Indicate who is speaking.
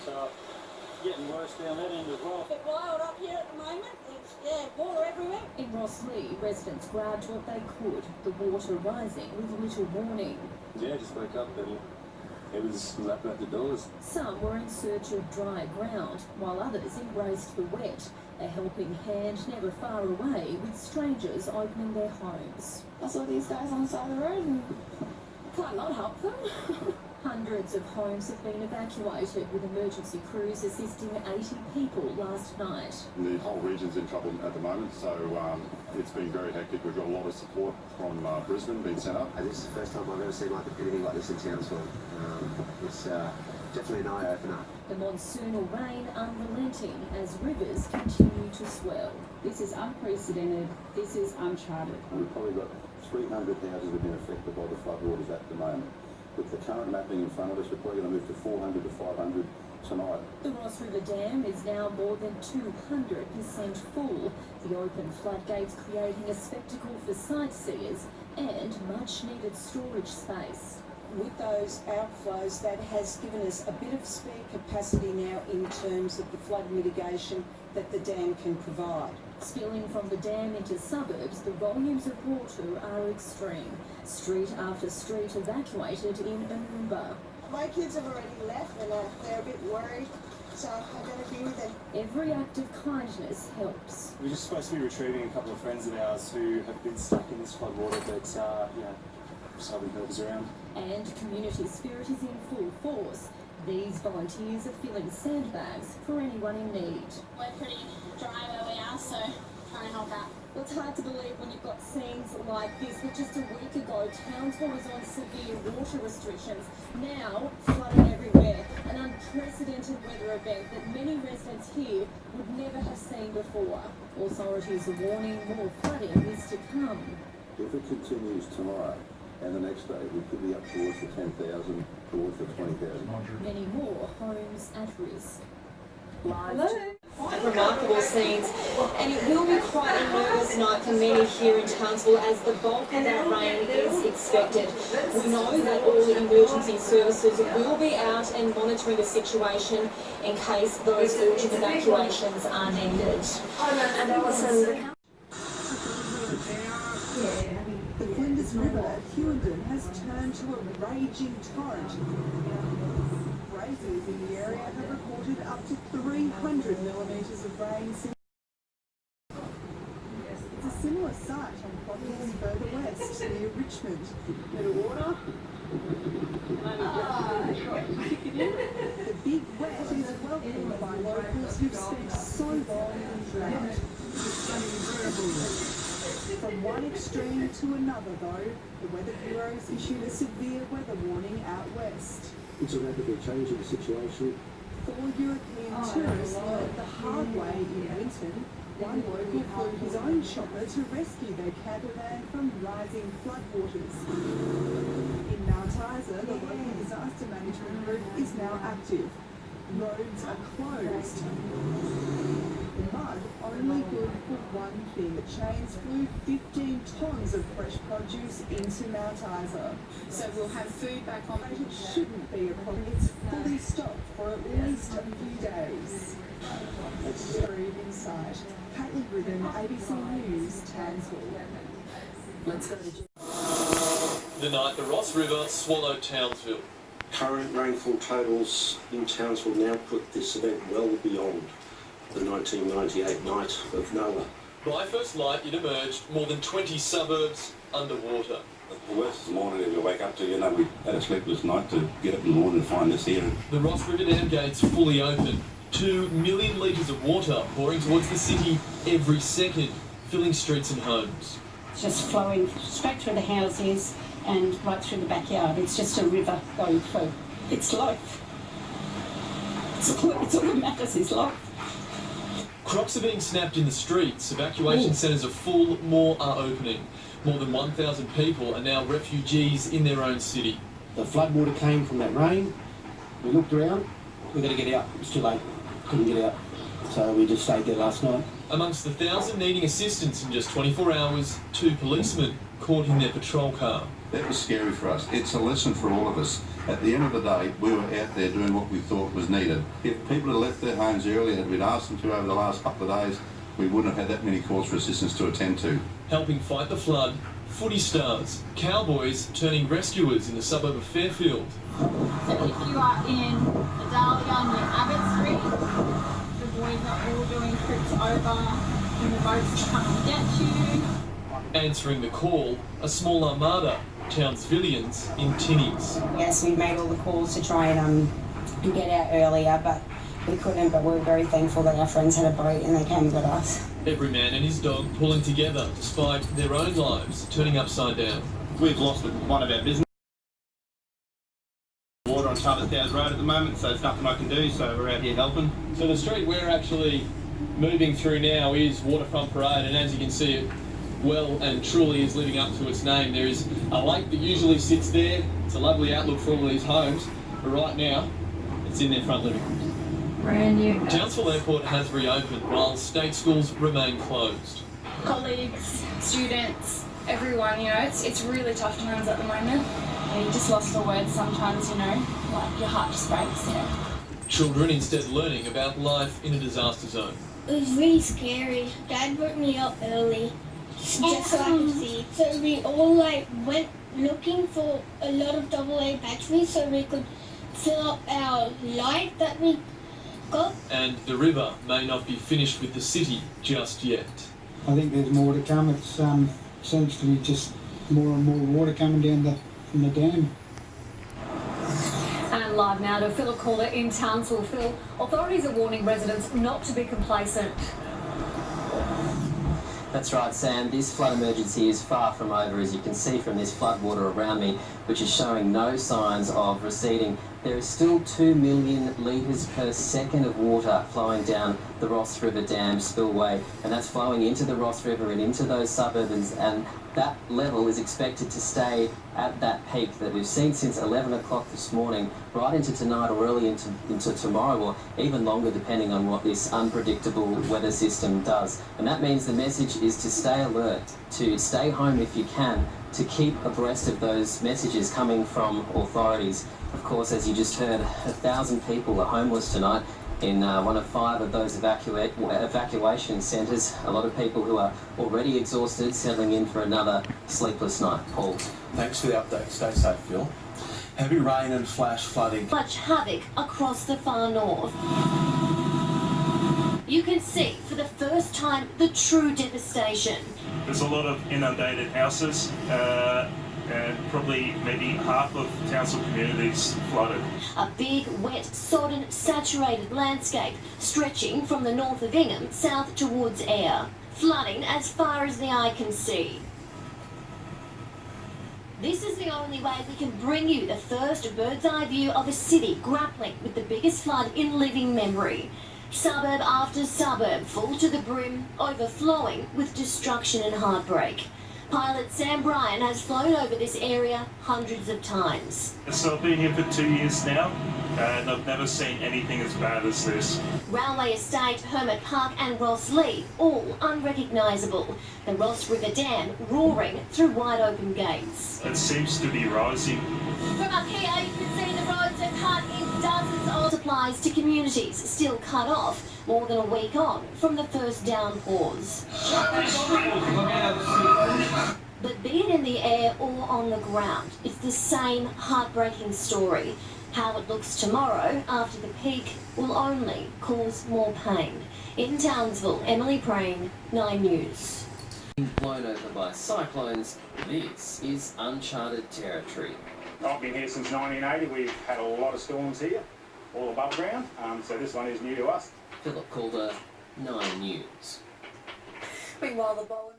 Speaker 1: so getting worse down that end as well.
Speaker 2: A bit wild up here at the moment. It's, water everywhere.
Speaker 3: In Rosslea, residents grabbed what they could, the water rising with little warning.
Speaker 4: Yeah, just woke up and it was lapping at the doors.
Speaker 3: Some were in search of dry ground, while others embraced the wet. A helping hand never far away, with strangers opening their homes.
Speaker 5: I saw these guys on the side of the road and can't not help them.
Speaker 3: Hundreds of homes have been evacuated, with emergency crews assisting 80 people last night.
Speaker 6: The whole region's in trouble at the moment, so it's been very hectic. We've got a lot of support from Brisbane being sent up.
Speaker 7: This is the first time I've ever seen anything like this in Townsville. It's definitely an eye-opener.
Speaker 3: The monsoonal rain unrelenting as rivers continue to swell.
Speaker 5: This is unprecedented. This is uncharted.
Speaker 8: We've probably got 300 houses have been affected by the floodwaters at the moment. With the current mapping in front of us, we're probably going to move to 400 to 500 tonight.
Speaker 3: The Ross River Dam is now more than 200% full. The open floodgates creating a spectacle for sightseers and much needed storage space.
Speaker 2: With those outflows, that has given us a bit of spare capacity now in terms of the flood mitigation that the dam can provide.
Speaker 3: Spilling from the dam into suburbs, the volumes of water are extreme. Street after street evacuated in Oonoonba.
Speaker 2: My kids have already left and they're a bit worried, so I'm going to be with them.
Speaker 3: Every act of kindness helps.
Speaker 1: We're just supposed to be retrieving a couple of friends of ours who have been stuck in this flood water, but just having help us around.
Speaker 3: And community spirit is in full force. These volunteers are filling sandbags for anyone in need.
Speaker 9: We're pretty dry where we are, so trying to help out.
Speaker 3: Well, it's hard to believe when you've got scenes like this, but just a week ago, Townsville was on severe water restrictions. Now, flooding everywhere. An unprecedented weather event that many residents here would never have seen before. Authorities are warning more flooding is to come.
Speaker 8: If it continues tomorrow and the next day, we could be up towards the 10,000, towards the 20,000.
Speaker 3: Many more homes at risk.
Speaker 5: Hello.
Speaker 10: Quite remarkable scenes, and it will be quite a nervous night for many here in Townsville as the bulk of that rain is expected. We know that all emergency services will be out and monitoring the situation in case those urgent evacuations are needed.
Speaker 5: And Alison,
Speaker 2: The Flinders River at Oonoonba has turned to a raging torrent. Grazers in the area have reported up to 300 millimetres of rain since. It's a similar sight on properties further west near Richmond. Bit of water. The big wet is welcomed by locals who've spent so long in drought. From one extreme to another, though, the Weather Bureau's issued a severe weather warning out west.
Speaker 7: It's a rapidly changing situation.
Speaker 2: 4 European tourists learned the hard way in Winton. One local flew his own chopper to rescue their caravan from rising floodwaters. In Mount Isa, the local disaster management group is now active. Roads are closed. Mud only good for one thing. The trains flew 15 tonnes of fresh produce into Mount Isa. So we'll have food back on. It shouldn't be a problem. It's fully stocked for at least a few days. It's very inside. Caitlin Ribbon, ABC News, Townsville.
Speaker 3: Let's go to
Speaker 11: the night the Ross River swallowed Townsville.
Speaker 12: Current rainfall totals in Townsville now put this event well beyond the 1998 night of Noah.
Speaker 11: By first light, it emerged more than 20 suburbs underwater.
Speaker 8: The worst is the morning that you wake up to, we had a sleepless night to get up in the morning and find this here.
Speaker 11: The Ross River Dam gates fully open. 2 million litres of water pouring towards the city every second, filling streets and homes.
Speaker 5: it's just flowing straight through the houses and right through the backyard. It's just a river going through. It's life. It's all that matters is life.
Speaker 11: Crocs are being snapped in the streets. Evacuation centres are full, more are opening. More than 1,000 people are now refugees in their own city.
Speaker 13: The floodwater came from that rain. We looked around. We've got to get out. It's too late. couldn't get out. So we just stayed there last night.
Speaker 11: Amongst the 1,000 needing assistance in just 24 hours, 2 policemen caught in their patrol car.
Speaker 8: That was scary for us. It's a lesson for all of us. At the end of the day, we were out there doing what we thought was needed. If people had left their homes earlier and we'd asked them to over the last couple of days, we wouldn't have had that many calls for assistance to attend to.
Speaker 11: Helping fight the flood, footy stars, cowboys turning rescuers in the suburb of Fairfield.
Speaker 9: So if you are in Adalia near Abbott Street, the boys are all doing trips over in the boats to come and get you.
Speaker 11: Answering the call, a small armada, Townsvillians in tinnies.
Speaker 14: Yes, we made all the calls to try and get out earlier, but we couldn't. But we were very thankful that our friends had a boat and they came and got us.
Speaker 11: Every man and his dog pulling together despite their own lives turning upside down.
Speaker 15: We've lost one of our business. Water on Charlotte Towers Road at the moment, so there's nothing I can do, so we're out here helping.
Speaker 11: So the street we're actually moving through now is Waterfront Parade, and as you can see, it well and truly is living up to its name. There is a lake that usually sits there. It's a lovely outlook for all these homes, but right now it's in their front living rooms.
Speaker 9: Brand new.
Speaker 11: Townsville Airport has reopened while state schools remain closed.
Speaker 16: Colleagues, students, everyone, you know, it's really tough times at the moment. You just lost for words sometimes, you know, like your heart just breaks, yeah.
Speaker 11: Children instead learning about life in a disaster zone.
Speaker 17: It was really scary. Dad woke me up early just so I could see. So we all went looking for a lot of AA batteries so we could fill up our light that we got.
Speaker 11: And the river may not be finished with the city just yet.
Speaker 18: I think there's more to come. It seems to be just more and more water coming down from the dam.
Speaker 10: And live now to Philip Calder in Townsville. Phil, authorities are warning residents not to be complacent.
Speaker 19: That's right, Sam. This flood emergency is far from over, as you can see from this flood water around me, which is showing no signs of receding. There is still 2 million litres per second of water flowing down the Ross River Dam spillway, and that's flowing into the Ross River and into those suburbs, and that level is expected to stay at that peak that we've seen since 11 o'clock this morning, right into tonight or early into tomorrow, or even longer depending on what this unpredictable weather system does. And that means the message is to stay alert, to stay home if you can, to keep abreast of those messages coming from authorities. Of course, as you just heard, 1,000 people are homeless tonight in one of 5 of those evacuation centres. A lot of people who are already exhausted, settling in for another sleepless night. Paul.
Speaker 20: Thanks for the update. Stay safe, Phil. Heavy rain and flash flooding.
Speaker 21: Much havoc across the far north. You can see for the first time the true devastation.
Speaker 22: There's a lot of inundated houses. And probably maybe half of Townsville communities flooded.
Speaker 21: A big, wet, sodden, saturated landscape stretching from the north of Ingham south towards Ayr, flooding as far as the eye can see. This is the only way we can bring you the first bird's eye view of a city grappling with the biggest flood in living memory. Suburb after suburb full to the brim, overflowing with destruction and heartbreak. Pilot Sam Bryan has flown over this area hundreds of times.
Speaker 22: So I've been here for 2 years now, and I've never seen anything as bad as this.
Speaker 21: Railway Estate, Hermit Park and Rosslea, all unrecognisable. The Ross River Dam roaring through wide open gates.
Speaker 22: It seems to be rising.
Speaker 21: From up here you can see the roads are cut in dozens of supplies to communities still cut off more than a week on from the first downpours. But be it in the air or on the ground, it's the same heartbreaking story. How it looks tomorrow after the peak will only cause more pain. In Townsville, Emily Prane, 9 News.
Speaker 19: Blown over by cyclones, this is uncharted territory.
Speaker 23: I've been here since 1980. We've had a lot of storms here, all above ground, so this one is new to us.
Speaker 19: Philip Calder, 9 News.
Speaker 10: Meanwhile, the Bowen